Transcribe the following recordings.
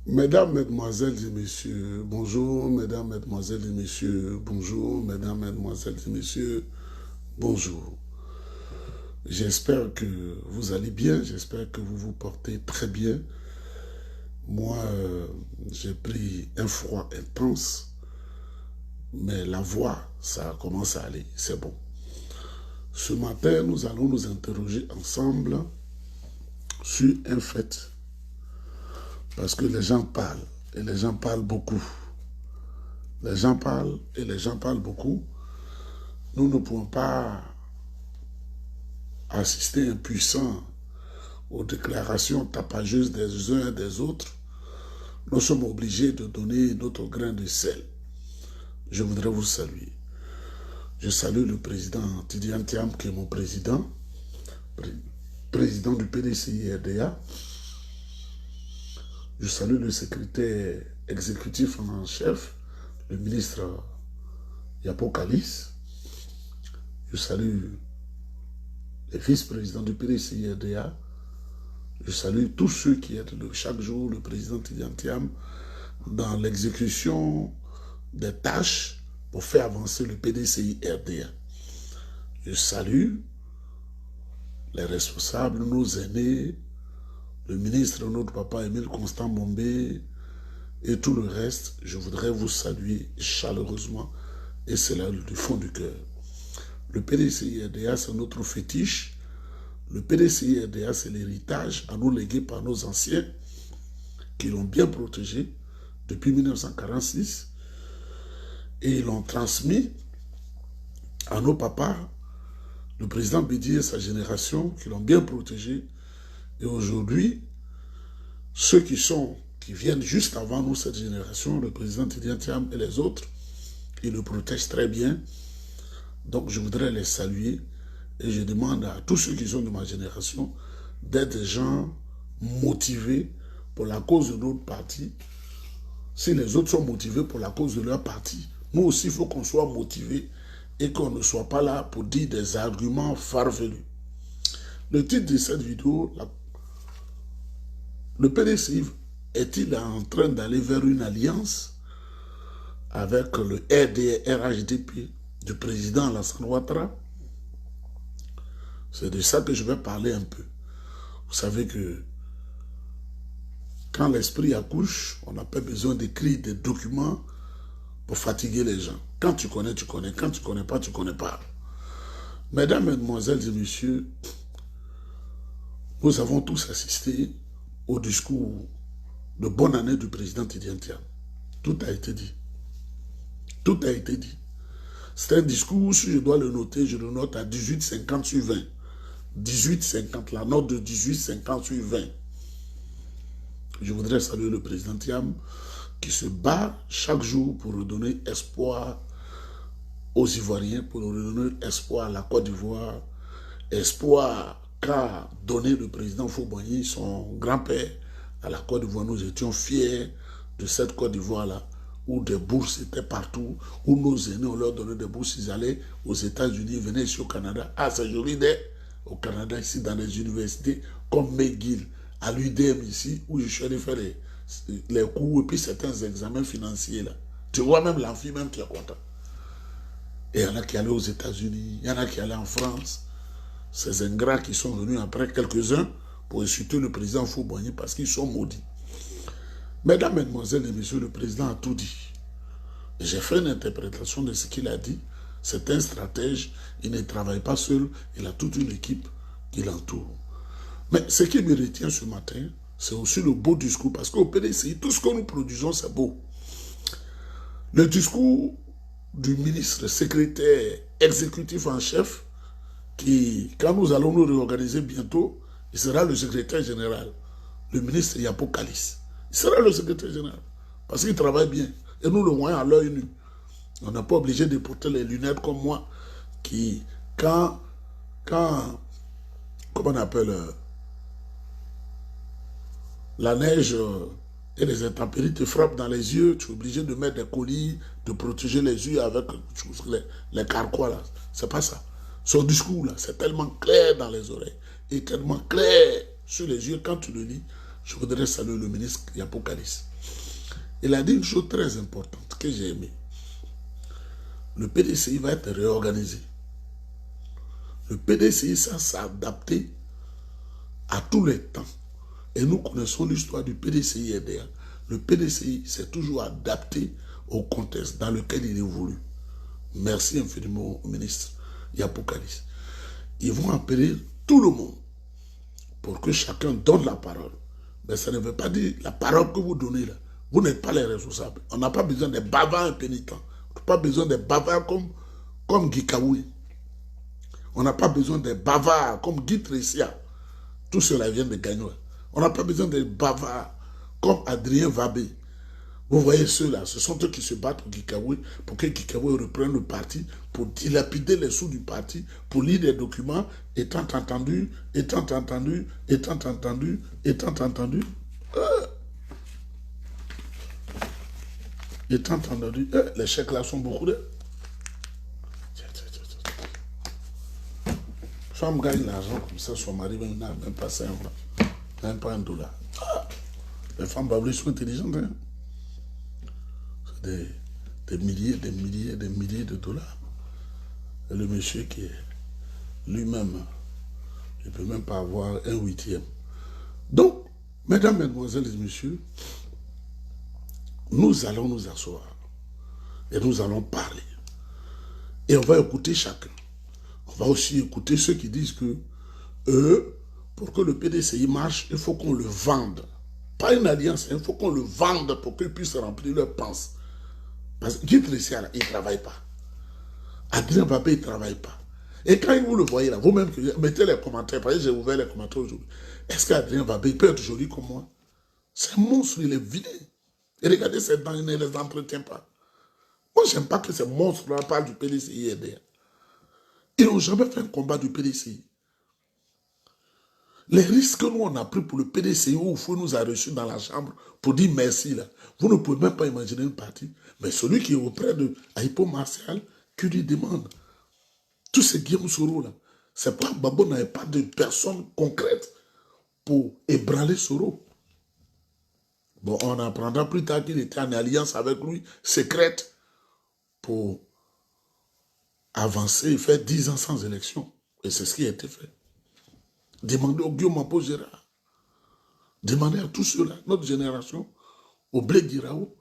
Mesdames, Mesdemoiselles et Messieurs, bonjour. Mesdames, Mesdemoiselles et Messieurs, bonjour. Mesdames, Mesdemoiselles et Messieurs, bonjour. J'espère que vous allez bien, j'espère que vous vous portez très bien. Moi, j'ai pris un froid intense, mais la voix, ça commence à aller, c'est bon. Ce matin, nous allons nous interroger ensemble sur un fait, parce que les gens parlent, et les gens parlent beaucoup. Les gens parlent, et les gens parlent beaucoup. Nous ne pouvons pas assister impuissants aux déclarations tapageuses des uns et des autres. Nous sommes obligés de donner notre grain de sel. Je voudrais vous saluer. Je salue le président Tidiane Thiam, qui est mon président du PDCI-RDA. Je salue le secrétaire exécutif en chef, le ministre Yapo Kalis. Je salue les vice-présidents du PDCI-RDA. Je salue tous ceux qui aident chaque jour le président Tidiane Thiam dans l'exécution des tâches pour faire avancer le PDCI-RDA. Je salue les responsables, nos aînés, le ministre, notre papa Émile Constant Bombé et tout le reste. Je voudrais vous saluer chaleureusement et c'est là du fond du cœur. Le PDCI-RDA, c'est notre fétiche. Le PDCI-RDA, c'est l'héritage à nous légué par nos anciens qui l'ont bien protégé depuis 1946 et ils l'ont transmis à nos papas, le président Bédi et sa génération qui l'ont bien protégé. Et aujourd'hui, ceux qui viennent juste avant nous, cette génération, le président Tidiane Thiam et les autres, ils le protègent très bien. Donc je voudrais les saluer et je demande à tous ceux qui sont de ma génération d'être des gens motivés pour la cause de notre parti. Si les autres sont motivés pour la cause de leur parti, nous aussi il faut qu'on soit motivés et qu'on ne soit pas là pour dire des arguments farfelus. Le titre de cette vidéo, le PDCI est-il en train d'aller vers une alliance avec le RHDP du président Alassane Ouattara? C'est de ça que je vais parler un peu. Vous savez que quand l'esprit accouche, on n'a pas besoin d'écrire des documents pour fatiguer les gens. Quand tu connais, tu connais. Quand tu ne connais pas, tu ne connais pas. Mesdames, Mesdemoiselles et Messieurs, nous avons tous assisté au discours de bonne année du président Tidiane Thiam. Tout a été dit. Tout a été dit. C'est un discours, si je dois le noter, je le note à 18,50 sur 20. 18,50, la note de 18,50 sur 20. Je voudrais saluer le président Thiam qui se bat chaque jour pour redonner espoir aux Ivoiriens, pour redonner espoir à la Côte d'Ivoire, espoir qu'a donné le président Faure-Boigny, son grand-père, à la Côte d'Ivoire. Nous étions fiers de cette Côte d'Ivoire-là, où des bourses étaient partout, où nos aînés, on leur donnait des bourses, ils allaient aux États-Unis, ils venaient ici au Canada. Ah, c'est joli au Canada, ici, dans les universités, comme McGill, à l'UDM ici, où je suis allé faire les cours et puis certains examens financiers là. Tu vois même l'amphi même qui est content. Et il y en a qui allaient aux États-Unis, il y en a qui allaient en France. Ces ingrats qui sont venus après quelques-uns pour insulter le président Faure-Boigny parce qu'ils sont maudits. Mesdames, Mesdemoiselles et Messieurs, le président a tout dit. J'ai fait une interprétation de ce qu'il a dit. C'est un stratège, il ne travaille pas seul, il a toute une équipe qui l'entoure. Mais ce qui me retient ce matin, c'est aussi le beau discours, parce qu'au PDCI, tout ce que nous produisons, c'est beau. Le discours du ministre, secrétaire exécutif en chef, qui, quand nous allons nous réorganiser bientôt, il sera le secrétaire général, le ministre Yapo Kalis. Il sera le secrétaire général, parce qu'il travaille bien. Et nous le voyons à l'œil nu. On n'est pas obligé de porter les lunettes comme moi, qui, comment on appelle, la neige et les intempéries te frappent dans les yeux, tu es obligé de mettre des colis, de protéger les yeux avec les carquois là. C'est pas ça. Son discours là, c'est tellement clair dans les oreilles et tellement clair sur les yeux quand tu le lis. Je voudrais saluer le ministre Yapo Kalis. Il a dit une chose très importante que j'ai aimée. Le PDCI va être réorganisé. Le PDCI, ça s'est adapté à tous les temps. Et nous connaissons l'histoire du PDCI RDA. Le PDCI s'est toujours adapté au contexte dans lequel il évolue. Merci infiniment au ministre Yapokalis. Ils vont appeler tout le monde pour que chacun donne la parole. Mais ça ne veut pas dire la parole que vous donnez là. Vous n'êtes pas les responsables. On n'a pas besoin des bavards impénitents. On n'a pas besoin des bavards comme Guy Kaoui. On n'a pas besoin des bavards comme Guy Tressia. Tout cela vient de Gagnois. On n'a pas besoin des bavards comme Adrien Vabé. Vous voyez ceux-là, ce sont eux qui se battent pour Gikawe, pour que Gikawe reprenne le parti, pour dilapider les sous du parti, pour lire des documents, étant entendu, les chèques là sont beaucoup de... Femme gagne l'argent comme ça, son mari n'a même pas 5 francs, même pas $1. Les femmes bablées sont intelligentes, hein? Des milliers de dollars. Et le monsieur qui est lui-même, il ne peut même pas avoir 1/8. Donc, mesdames, mesdemoiselles et messieurs, nous allons nous asseoir et nous allons parler. Et on va écouter chacun. On va aussi écouter ceux qui disent que pour que le PDCI marche, il faut qu'on le vende. Pas une alliance, il faut qu'on le vende pour qu'ils puissent remplir leurs penses. Parce que Guy Tressia, il ne travaille pas. Adrien Vabé, il ne travaille pas. Et quand vous le voyez là, vous-même, mettez les commentaires, parce que j'ai ouvert les commentaires aujourd'hui. Est-ce qu'Adrien Vabé peut être joli comme moi? C'est un monstre, il est vilain. Et regardez ses dents, il ne les entretient pas. Moi, je n'aime pas que ces monstres-là parlent du PDCI RDA. Ils n'ont jamais fait un combat du PDCI. Les risques que nous on a pris pour le PDCI, où Fou nous a reçus dans la chambre pour dire merci là, vous ne pouvez même pas imaginer une partie. Mais celui qui est auprès de Aipo Martial, qui lui demande, tout ce Guillaume Soro là, c'est pas Babo n'avait pas de personne concrète pour ébranler Soro. Bon, on apprendra plus tard qu'il était en alliance avec lui, secrète, pour avancer et faire 10 ans sans élection. Et c'est ce qui a été fait. Demandez au Guillaume Mapo Gérard. Demandez à tous ceux-là, notre génération, au Blé Guiraou,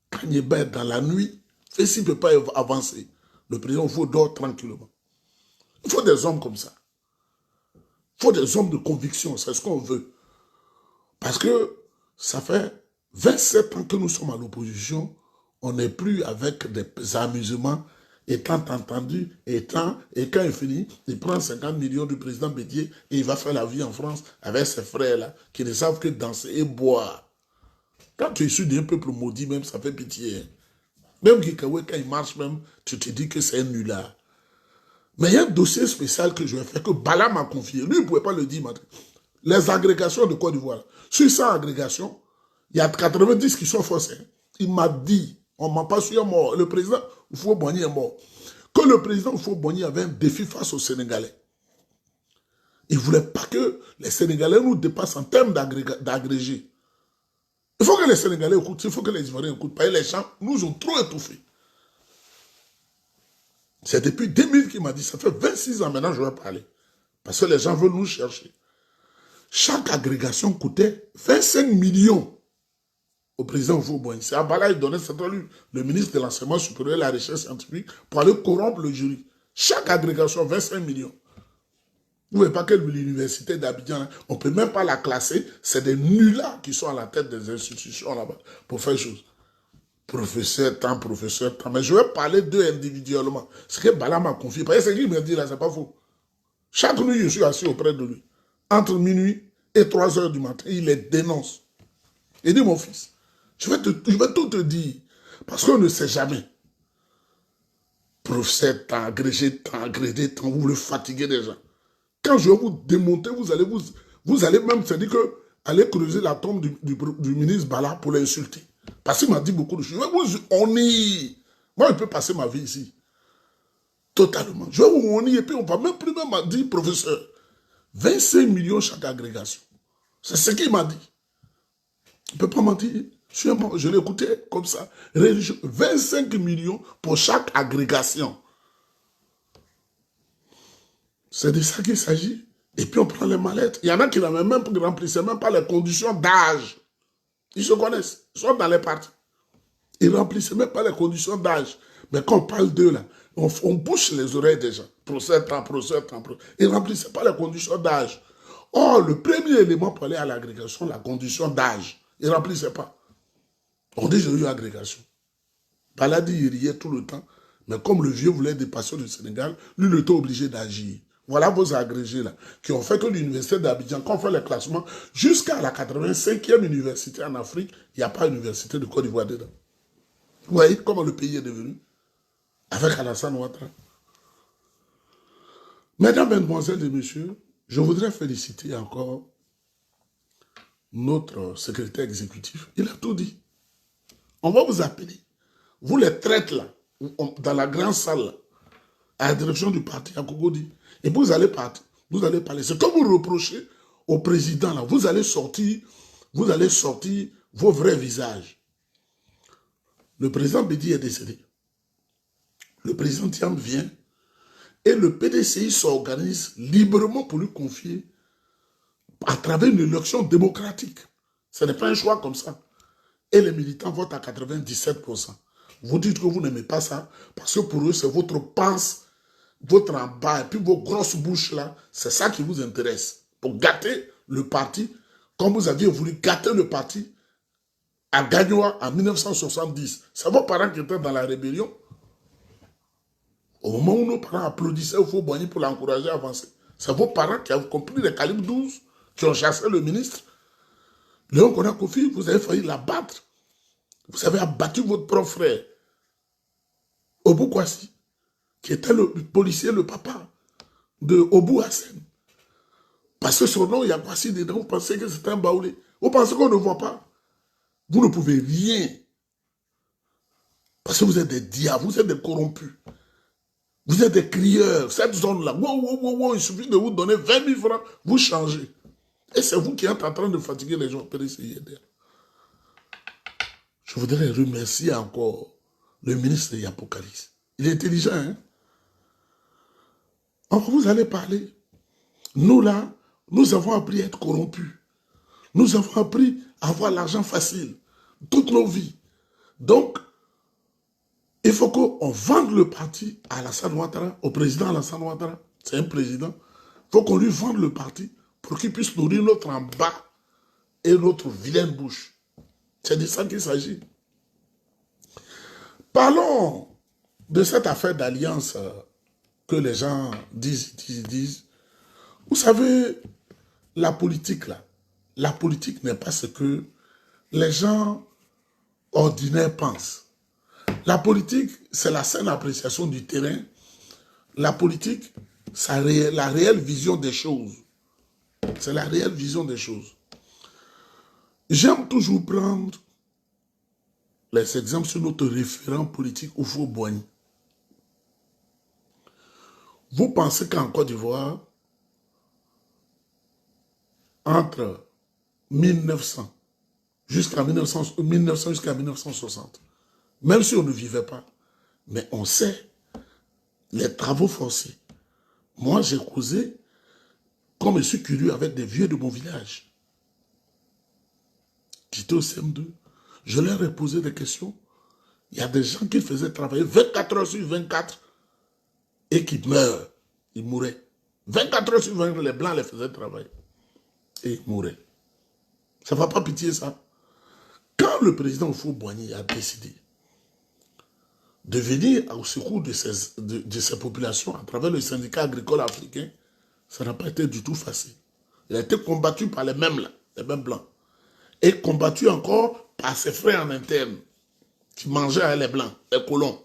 quand il est dans la nuit, et s'il ne peut pas avancer, le président, il faut dormir tranquillement. Il faut des hommes comme ça. Il faut des hommes de conviction, c'est ce qu'on veut. Parce que ça fait 27 ans que nous sommes à l'opposition, on n'est plus avec des amusements, étant entendu, et quand il finit, il prend 50 millions du président Bédier et il va faire la vie en France avec ses frères-là, qui ne savent que danser et boire. Quand tu es issu d'un peuple maudit, même, ça fait pitié. Hein. Même Gikawe, quand il marche même, tu te dis que c'est un nulard. Mais il y a un dossier spécial que je vais faire, que Bala m'a confié. Lui, il ne pouvait pas le dire maintenant. Les agrégations de Côte d'Ivoire. Sur 100 agrégations, il y a 90 qui sont fausses. Il m'a dit, on ne m'a pas su mort. Le président Oufo-Boigny est mort. Que le président Oufo-Boigny avait un défi face aux Sénégalais. Il ne voulait pas que les Sénégalais nous dépassent en termes d'agrégés. Il faut que les Sénégalais écoutent, il faut que les Ivoiriens écoutent. Parce que les gens nous ont trop étouffés. C'est depuis 2000 qu'il m'a dit, ça fait 26 ans maintenant, je vais parler. Parce que les gens veulent nous chercher. Chaque agrégation coûtait 25 millions au président Oufo-Boigny. C'est Abala qui donnait cette lui, le ministre de l'enseignement supérieur et de la recherche scientifique, pour aller corrompre le jury. Chaque agrégation, 25 millions. Vous ne voyez pas que l'université d'Abidjan, on ne peut même pas la classer. C'est des nullards qui sont à la tête des institutions là-bas pour faire chose. Professeur, tant. Mais je vais parler d'eux individuellement. Ce que Bala m'a confié. Parce que ce qu'il me dit là, c'est pas faux. Chaque nuit, je suis assis auprès de lui. Entre minuit et 3 heures du matin, il les dénonce. Il dit, mon fils, je vais tout te dire. Parce qu'on ne sait jamais. Professeur, tant, agrégé, tant, vous voulez fatiguer les gens. Quand je vais vous démonter, vous allez même se dire que allez creuser la tombe du ministre Bala pour l'insulter. Parce qu'il m'a dit beaucoup de choses. Moi, je peux passer ma vie ici. Totalement. Je vais vous honir et puis on va même plus même dire, professeur, 25 millions chaque agrégation. C'est ce qu'il m'a dit. Il ne peut pas mentir. Je l'écoutais comme ça. 25 millions pour chaque agrégation. C'est de ça qu'il s'agit. Et puis on prend les mallettes. Il y en a qui ne remplissaient même pas les conditions d'âge. Ils se connaissent. Ils sont dans les partis. Ils ne remplissaient même pas les conditions d'âge. Mais quand on parle d'eux, là, on bouche les oreilles des gens. Procès, temps. Ils ne remplissaient pas les conditions d'âge. Or, le premier élément pour aller à l'agrégation, la condition d'âge, ils ne remplissaient pas. On dit, j'ai eu agrégation. Baladi, il riait tout le temps. Mais comme le vieux voulait dépasser le Sénégal, lui, il était obligé d'agir. Voilà vos agrégés là, qui ont fait que l'université d'Abidjan, quand on fait les classements, jusqu'à la 85e université en Afrique, il n'y a pas d'université de Côte d'Ivoire dedans. Vous voyez comment le pays est devenu? Avec Alassane Ouattara. Mesdames, Mesdemoiselles et Messieurs, je voudrais féliciter encore notre secrétaire exécutif. Il a tout dit. On va vous appeler. Vous les traites là, dans la grande salle, là, à la direction du parti, à Kogodi. Et vous allez partir, vous allez parler. C'est comme vous reprochez au président, là, vous allez sortir vos vrais visages. Le président Bédi est décédé. Le président Thiam vient et le PDCI s'organise librement pour lui confier à travers une élection démocratique. Ce n'est pas un choix comme ça. Et les militants votent à 97%. Vous dites que vous n'aimez pas ça parce que pour eux, c'est votre pince, votre en bas, et puis vos grosses bouches là, c'est ça qui vous intéresse. Pour gâter le parti, comme vous aviez voulu gâter le parti à Gagnoa en 1970. C'est vos parents qui étaient dans la rébellion. Au moment où nos parents applaudissaient au Faux-Boigny pour l'encourager à avancer. C'est vos parents qui ont compris les calibres 12, qui ont chassé le ministre. Léon Kona Kofi, vous avez failli l'abattre. Vous avez abattu votre propre frère. Obou Kwasi, qui était le policier, le papa de Obou Hassen. Parce que son nom, il y a Kwasi dedans, vous pensez que c'est un baoulé. Vous pensez qu'on ne voit pas. Vous ne pouvez rien. Parce que vous êtes des diables, vous êtes des corrompus. Vous êtes des crieurs. Cette zone-là, wow, il suffit de vous donner 20 000 francs, vous changez. Et c'est vous qui êtes en train de fatiguer les gens. Je voudrais remercier encore le ministre Yapokalis. Il est intelligent, hein? Alors vous allez parler. Nous là, nous avons appris à être corrompus. Nous avons appris à avoir l'argent facile. Toutes nos vies. Donc, il faut qu'on vende le parti à Alassane Ouattara, au président Alassane Ouattara. C'est un président. Il faut qu'on lui vende le parti pour qu'il puisse nourrir notre en bas et notre vilaine bouche. C'est de ça qu'il s'agit. Parlons de cette affaire d'alliance que les gens disent. Vous savez, la politique là, la politique n'est pas ce que les gens ordinaires pensent. La politique, c'est la saine appréciation du terrain. La politique, c'est la réelle vision des choses. C'est la réelle vision des choses. J'aime toujours prendre les exemples sur notre référent politique Houphouët-Boigny. Vous pensez qu'en Côte d'Ivoire, entre 1900 jusqu'à 1960, même si on ne vivait pas, mais on sait les travaux forcés. Moi, j'ai causé, comme je suis curieux, avec des vieux de mon village. J'étais au CM2. Je leur ai posé des questions. Il y a des gens qui faisaient travailler 24 heures sur 24 et qui meurent. Ils mouraient. 24 heures sur 24, les Blancs les faisaient travailler. Et ils mouraient. Ça ne va pas pitié, ça. Quand le président Houphouët-Boigny a décidé de venir au secours de ces populations à travers le syndicat agricole africain, ça n'a pas été du tout facile. Il a été combattu par les mêmes là, les mêmes Blancs. Et combattu encore par ses frères en interne, qui mangeaient avec les Blancs, les colons.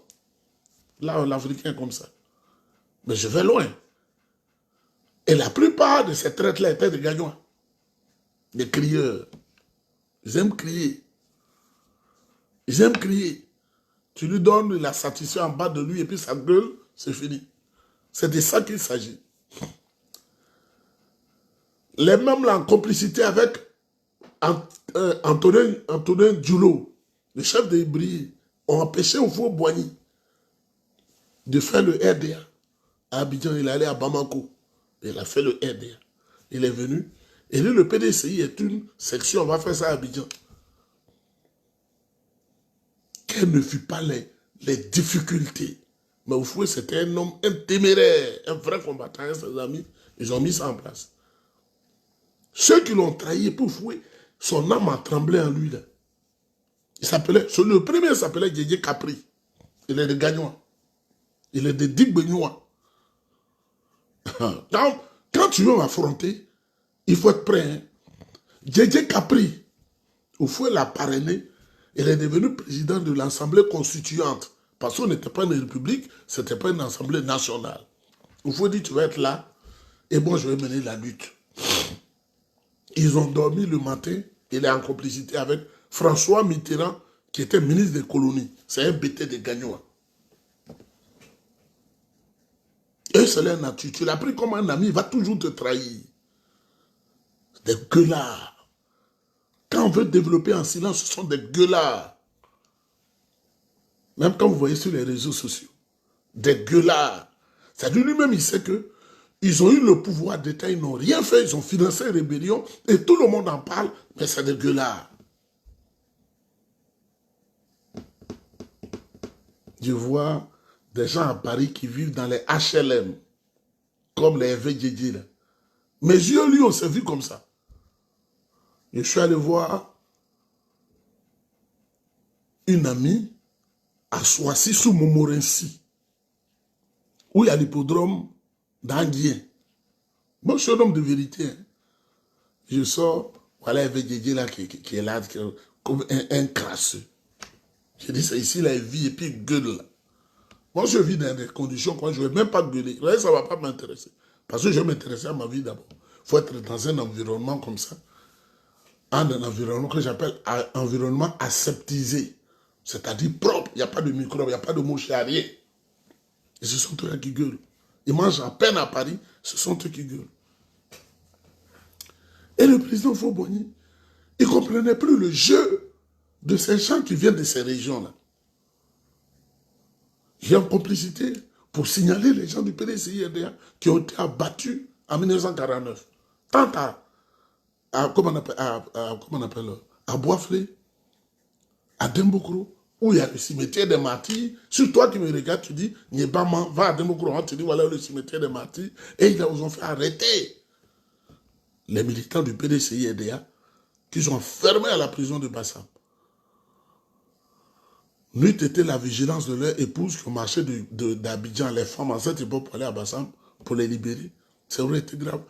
Là, l'Africain est comme ça. Mais je vais loin. Et la plupart de ces traites-là étaient des gagnants. Des crieurs. Ils aiment crier. Ils aiment crier. Tu lui donnes la satisfaction en bas de lui et puis sa gueule, c'est fini. C'est de ça qu'il s'agit. Les mêmes là en complicité avec Antonin Djoulot, le chef des Ibriers, ont empêché Houphouët-Boigny de faire le RDA. À Abidjan, il est allé à Bamako. Il a fait le RDA. Il est venu. Et lui, le PDCI est une section, on va faire ça à Abidjan. Quelles ne furent pas les difficultés. Mais Houphouët, c'était un homme, un téméraire, un vrai combattant, et ses amis, ils ont mis ça en place. Ceux qui l'ont trahi pour Houphouët, son âme a tremblé en lui. Là. Le premier s'appelait Djedje Capri. Il est de Gagnois. Il est de Digbegnois. Quand tu veux m'affronter, il faut être prêt. Hein? Djedje Capri, Houphouët l'a parrainé. Il est devenu président de l'Assemblée constituante. Parce qu'on n'était pas une république, ce n'était pas une assemblée nationale. Houphouët dit, tu vas être là, et moi je vais mener la lutte. Ils ont dormi le matin, il est en complicité avec François Mitterrand, qui était ministre des colonies. C'est un bêté de Gagnois. Et c'est leur nature. Tu l'as pris comme un ami, il va toujours te trahir. Des gueulards. Quand on veut développer en silence, ce sont des gueulards. Même quand vous voyez sur les réseaux sociaux, des gueulards. C'est-à-dire lui-même, il sait que ils ont eu le pouvoir d'État, ils n'ont rien fait, ils ont financé une rébellion, et tout le monde en parle, mais c'est des gueulards. Je vois des gens à Paris qui vivent dans les HLM, comme les FVDJ. Mes yeux, lui, on s'est vu comme ça. Je suis allé voir une amie à Soissy, sous Montmorency, où il y a l'hippodrome d'Anguien. Moi, je suis un homme de vérité. Hein. Je sors, voilà FVDJ là qui est là, comme un crasseux. Je dis, c'est ici, là, il vit et puis il gueule là. Moi, je vis dans des conditions quand je ne vais même pas gueuler. Là, ça ne va pas m'intéresser. Parce que je vais m'intéresser à ma vie d'abord. Il faut être dans un environnement comme ça. Un environnement que j'appelle un environnement aseptisé. C'est-à-dire propre. Il n'y a pas de microbes, il n'y a pas de mouches, il n'y a rien. Et ce sont eux qui gueulent. Ils mangent à peine à Paris, ce sont eux qui gueulent. Et le président Houphouët-Boigny, il ne comprenait plus le jeu de ces gens qui viennent de ces régions-là. J'ai en complicité pour signaler les gens du PDCI-RDA qui ont été abattus en 1949. Tant comment on appelle, à Boisflé, à Dembokro, où il y a le cimetière des martyrs. Sur toi qui me regardes, tu dis, Niébama, va à Dembokro, on te dit, voilà le cimetière des martyrs. Et ils ont fait arrêter les militants du PDCI-RDA qui sont enfermés à la prison de Bassam. N'eût été la vigilance de leur épouse qui ont marché d'Abidjan, les femmes enceintes, ils peuvent aller à Bassam pour les libérer. Ça aurait été grave.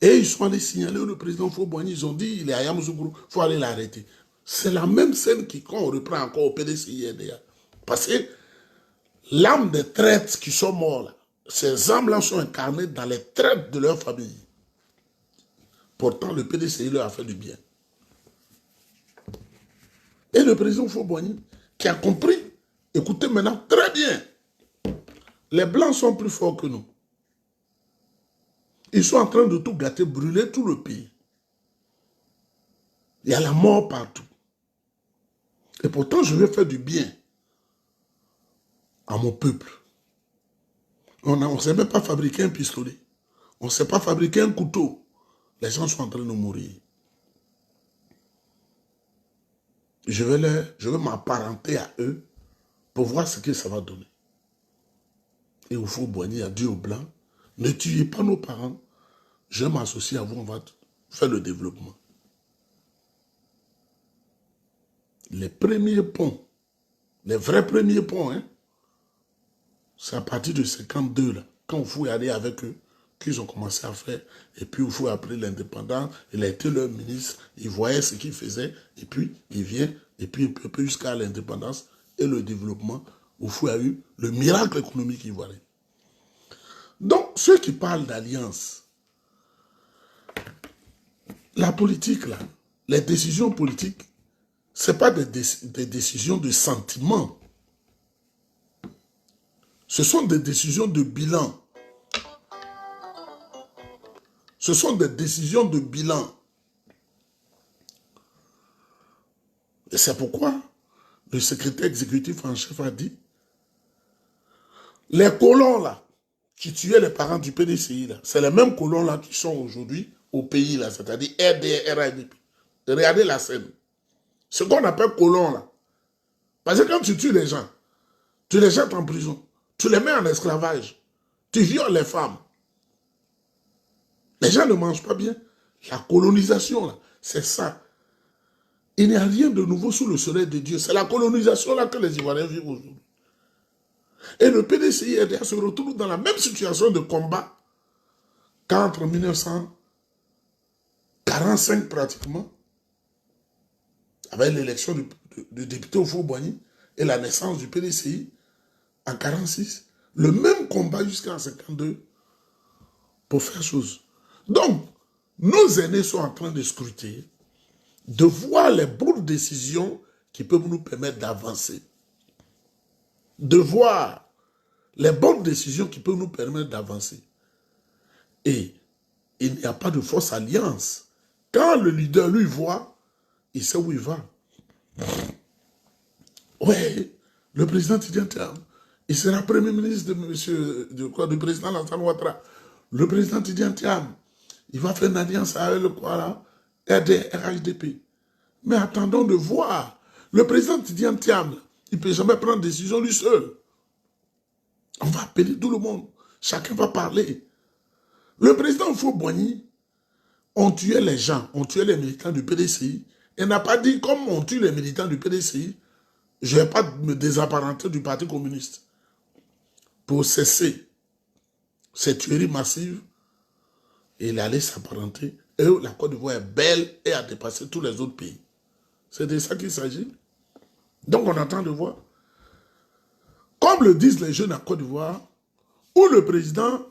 Et ils sont allés signaler le président Houphouët-Boigny, ils ont dit, il est à Yamoussoukro, il faut aller l'arrêter. C'est la même scène qu'on reprend encore au PDCI-RDA. Parce que l'âme des traîtres qui sont morts, là, ces âmes-là sont incarnées dans les traîtres de leur famille. Pourtant, le PDCI leur a fait du bien. Et le président Houphouët-Boigny, qui a compris, écoutez maintenant très bien, les Blancs sont plus forts que nous. Ils sont en train de tout gâter, brûler tout le pays. Il y a la mort partout. Et pourtant, je vais faire du bien à mon peuple. On ne sait même pas fabriquer un pistolet. On ne sait pas fabriquer un couteau. Les gens sont en train de mourir. Je vais m'apparenter à eux pour voir ce que ça va donner. Et Houphouët-Boigny a dit aux Blancs, ne tuez pas nos parents, je vais m'associer à vous, on va faire le développement. Les premiers ponts, les vrais premiers ponts, hein, c'est à partir de 52, là, quand Houphouët est allé avec eux, qu'ils ont commencé à faire. Et puis Houphouët a pris l'indépendance, il a été leur ministre, il voyait ce qu'il faisait, et puis il vient, et puis un peu jusqu'à l'indépendance et le développement, Houphouët a eu le miracle économique ivoirien. Donc, ceux qui parlent d'alliance, la politique, là, les décisions politiques, ce n'est pas des décisions de sentiment. Ce sont des décisions de bilan. Ce sont des décisions de bilan. Et c'est pourquoi le secrétaire exécutif en chef a dit, les colons là, qui tuaient les parents du PDCI là, c'est les mêmes colons là qui sont aujourd'hui au pays là, c'est-à-dire RDR, RADP. Regardez la scène. Ce qu'on appelle colons là. Parce que quand tu tues les gens, tu les jettes en prison, tu les mets en esclavage, tu violes les femmes. Les gens ne mangent pas bien. La colonisation là, c'est ça. Il n'y a rien de nouveau sous le soleil de Dieu. C'est la colonisation là que les Ivoiriens vivent aujourd'hui. Et le PDCI RDA se retrouve dans la même situation de combat qu'entre 1945 pratiquement, avec l'élection du député Houphouët-Boigny et la naissance du PDCI en 1946. Le même combat jusqu'en 1952 pour faire chose. Donc, nos aînés sont en train de scruter, de voir les bonnes décisions qui peuvent nous permettre d'avancer. De voir les bonnes décisions qui peuvent nous permettre d'avancer. Et il n'y a pas de fausse alliance. Quand le leader lui voit, il sait où il va. Ouais, le président Tidjane Thiam, il sera premier ministre du président Lansana Ouattara. Le président Tidjane Thiam, il va faire une alliance avec le quoi là, RHDP. Mais attendons de voir. Le président Tidjane Thiam, il ne peut jamais prendre décision lui seul. On va appeler tout le monde. Chacun va parler. Le président Houphouët-Boigny, on tuait les gens, on tuait les militants du PDCI. Il n'a pas dit, comme on tue les militants du PDCI, je ne vais pas me désapparenter du Parti communiste. Pour cesser ces tueries massives, il allait s'apparenter. Et la Côte d'Ivoire est belle et a dépassé tous les autres pays. C'est de ça qu'il s'agit. Donc on attend de voir. Comme le disent les jeunes à Côte d'Ivoire, où le président,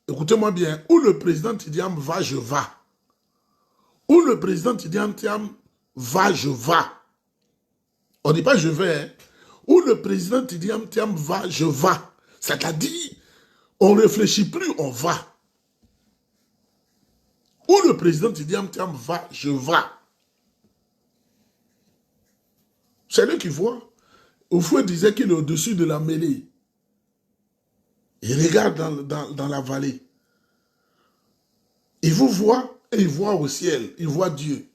écoutez-moi bien, où le président Tidjane va, je vais. Où le président Tidjane Thiam va, je vais. On ne dit pas je vais. Hein. Où le président Tidjane Thiam va, je vais. C'est-à-dire, on ne réfléchit plus, on va. Où le président Tidjane Thiam va, je vais. C'est lui qui voit. Houphouët disait qu'il est au-dessus de la mêlée. Il regarde dans la vallée. Il vous voit et il voit au ciel. Il voit Dieu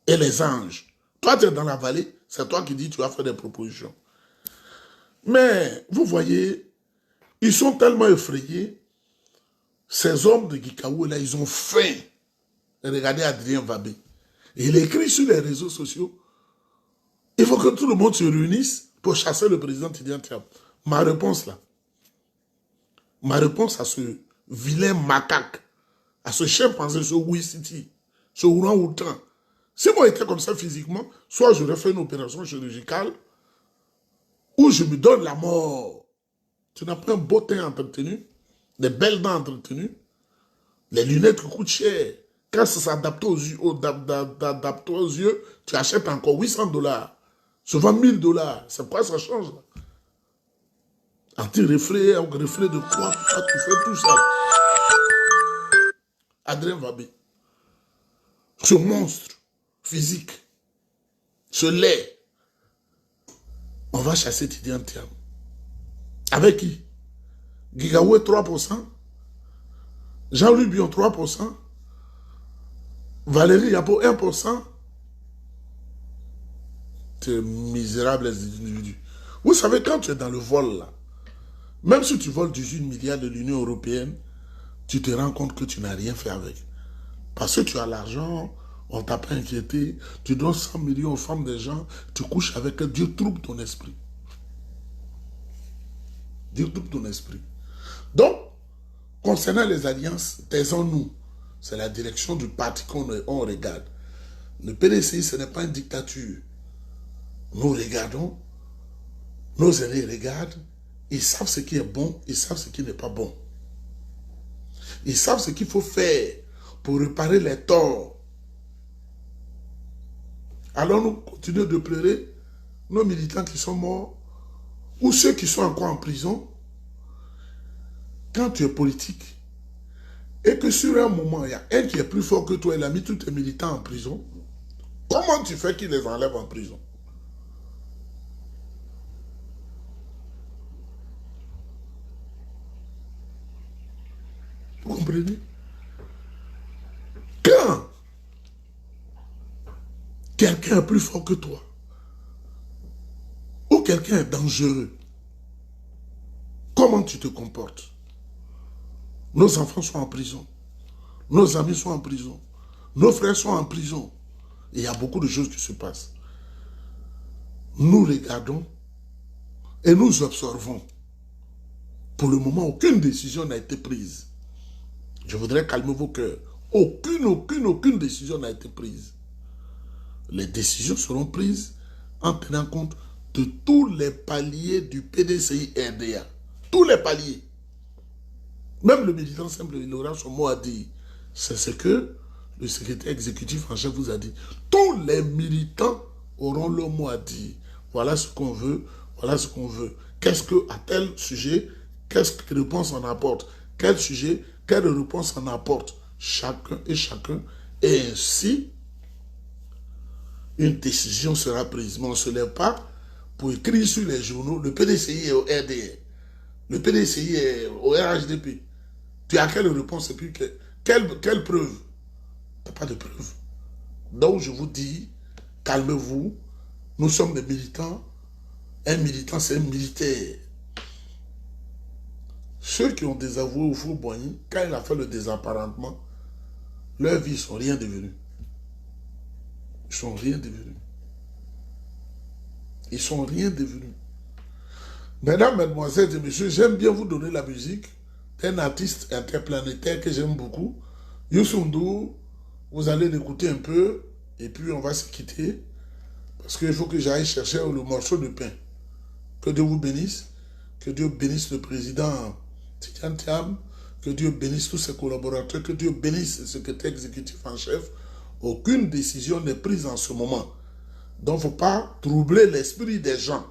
et les anges. Toi, tu es dans la vallée, c'est toi qui dis tu vas faire des propositions. Mais, vous voyez, ils sont tellement effrayés. Ces hommes de Guikaou, là, ils ont faim. Regardez Adrien Vabé. Il écrit sur les réseaux sociaux. Il faut que tout le monde se réunisse pour chasser le président Tidjane Thiam. Ma réponse là. Ma réponse à ce vilain macaque, à ce chimpanzé, ce Ouissiti, ce orang-outan. Si moi j'étais comme ça physiquement, soit j'aurais fait une opération chirurgicale, ou je me donne la mort. Tu n'as pas un beau teint entretenu, des belles dents entretenues, les lunettes qui coûtent cher. Quand ça s'adapte aux yeux, tu achètes encore $800. Souvent $1000. C'est quoi ça change là? Anti-reflet, reflet de quoi? Tu fais tout ça. Adrien Vabé. Ce monstre physique. Ce lait. On va chasser Tidjane Thiam. Avec qui? Guikaoué 3%. Jean-Louis Bion 3%. Valérie Yapo 1%. Ces misérables individus. Vous savez, quand tu es dans le vol là, même si tu voles 18 milliards de l'Union européenne, tu te rends compte que tu n'as rien fait avec. Parce que tu as l'argent, on ne t'a pas inquiété, tu donnes 100 millions aux femmes des gens, tu couches avec eux, Dieu trouble ton esprit. Dieu trouble ton esprit. Donc, concernant les alliances, taisons-nous. C'est la direction du parti qu'on regarde. Le PDCI, ce n'est pas une dictature. Nous regardons, nos aînés regardent, ils savent ce qui est bon, ils savent ce qui n'est pas bon. Ils savent ce qu'il faut faire pour réparer les torts. Alors nous continuons de pleurer nos militants qui sont morts ou ceux qui sont encore en prison. Quand tu es politique et que sur un moment, il y a un qui est plus fort que toi, il a mis tous tes militants en prison, Comment tu fais qu'ils les enlèvent en prison? Vous comprenez? Quand quelqu'un est plus fort que toi, ou quelqu'un est dangereux, comment tu te comportes? Nos enfants sont en prison. Nos amis sont en prison. Nos frères sont en prison. Et il y a beaucoup de choses qui se passent. Nous regardons et nous observons. Pour le moment, aucune décision n'a été prise. Je voudrais calmer vos cœurs. Aucune décision n'a été prise. Les décisions seront prises en tenant compte de tous les paliers du PDCI RDA. Tous les paliers. Même le militant simple, il aura son mot à dire. C'est ce que le secrétaire exécutif en chef vous a dit. Tous les militants auront leur mot à dire. Voilà ce qu'on veut, voilà ce qu'on veut. Qu'est-ce que, à tel sujet, qu'est-ce que réponse on apporte? Quel sujet, quelle réponse on apporte? Chacun et chacun. Et ainsi, une décision sera prise. Mais on ne se lève pas pour écrire sur les journaux, le PDCI est au RDA. Le PDCI est au RHDP. Tu as quelle réponse et puis quelle preuve? Tu n'as pas de preuve. Donc je vous dis, calmez-vous. Nous sommes des militants. Un militant, c'est un militaire. Ceux qui ont désavoué au Fou-Boigny, quand il a fait le désapparentement, leur vie, ils ne sont rien devenus. Ils ne sont rien devenus. Ils ne sont rien devenus. Mesdames, mesdemoiselles et messieurs, j'aime bien vous donner la musique d'un artiste interplanétaire que j'aime beaucoup. Youssou N'Dour, vous allez l'écouter un peu et puis on va se quitter parce qu'il faut que j'aille chercher le morceau de pain. Que Dieu vous bénisse, que Dieu bénisse le président Tidiane Thiam, que Dieu bénisse tous ses collaborateurs, que Dieu bénisse le secrétaire exécutif en chef. Aucune décision n'est prise en ce moment. Donc il ne faut pas troubler l'esprit des gens.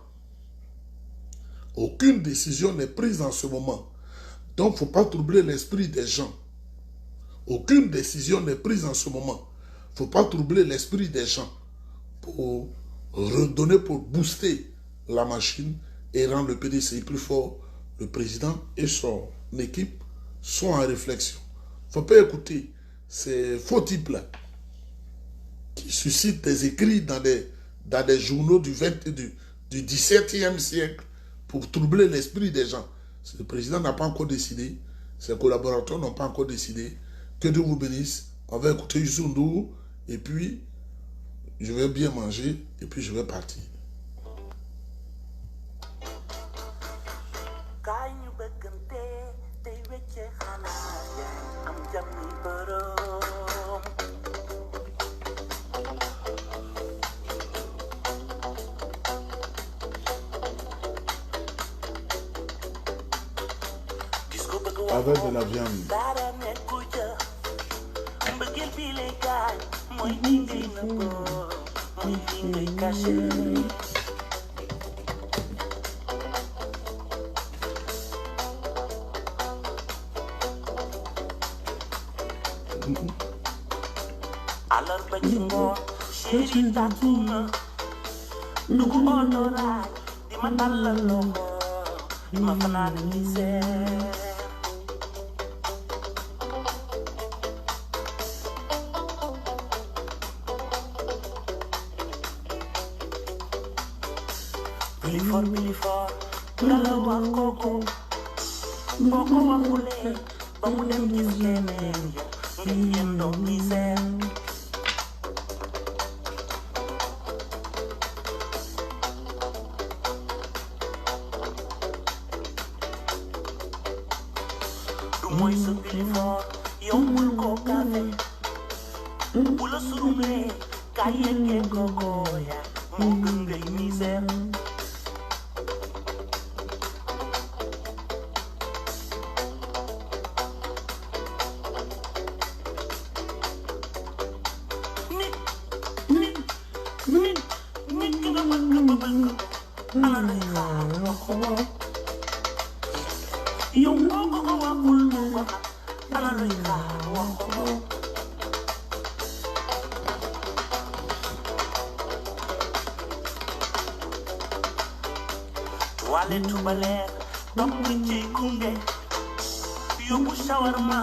Aucune décision n'est prise en ce moment. Donc, il ne faut pas troubler l'esprit des gens. Aucune décision n'est prise en ce moment. Il ne faut pas troubler l'esprit des gens pour redonner, pour booster la machine et rendre le PDCI plus fort. Le président et son équipe sont en réflexion. Il ne faut pas écouter ces faux types-là qui suscitent des écrits dans des journaux du 17e siècle pour troubler l'esprit des gens. Le président n'a pas encore décidé, ses collaborateurs n'ont pas encore décidé. Que Dieu vous bénisse. On va écouter Youssou N'Dour et puis je vais bien manger et puis je vais partir. Avec de la viande. Bilifor, Lala Wakoko, Boko Wakule, Bamudem Kiskene, Yendo Misen. Moise Bilifor, Yomul Kokave, Ula Surumle, Kayenge Gogoya, Mugunge Misen. wale tubaler dom ci gunge yóbbu shawarma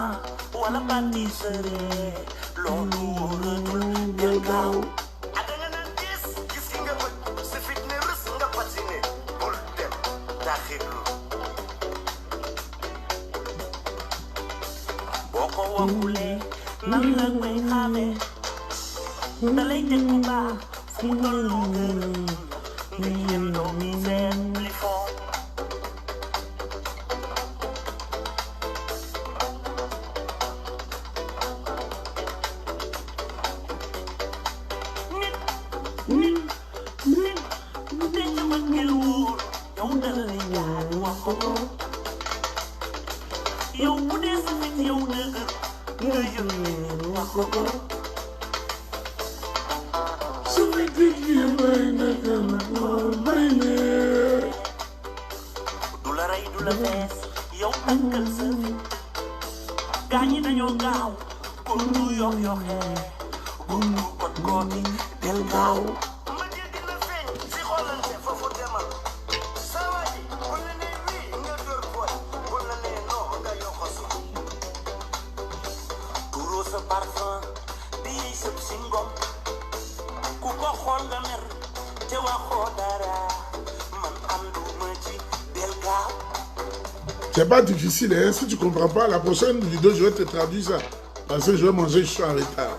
wala pâtisserie loolu wóoratul del gaaw adanga naan gis nga bët sa fit ne rës nga patine bul dem taxirlu boo ko waxulee nan la koy xamee dalay teg bu baax fu mu tollu gërëm nga yendoo misère plus fort yow bu dee sa fit yow dëgër nga yëg wax ko su fekkee may nekkal may ne du la rey du la fees yow takkal sa fit gaa ñi dañoo gaaw kon du yox yoxee kon du kot kooti del gaaw ma dégg la feeñ si xoolante foofu demal sa waa ji bu la nee wii nga dóor booy bu la nee non nga yoxosu tuuroo sa parfum di yey sëb si ngom ku ko xool nga mer te waxoo dara man ànduma ci del gaaw. C'est pas difficile, hein? Si tu comprends pas, la prochaine vidéo, je vais te traduire ça. Parce que je vais manger, je suis en retard.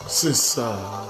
C'est ça.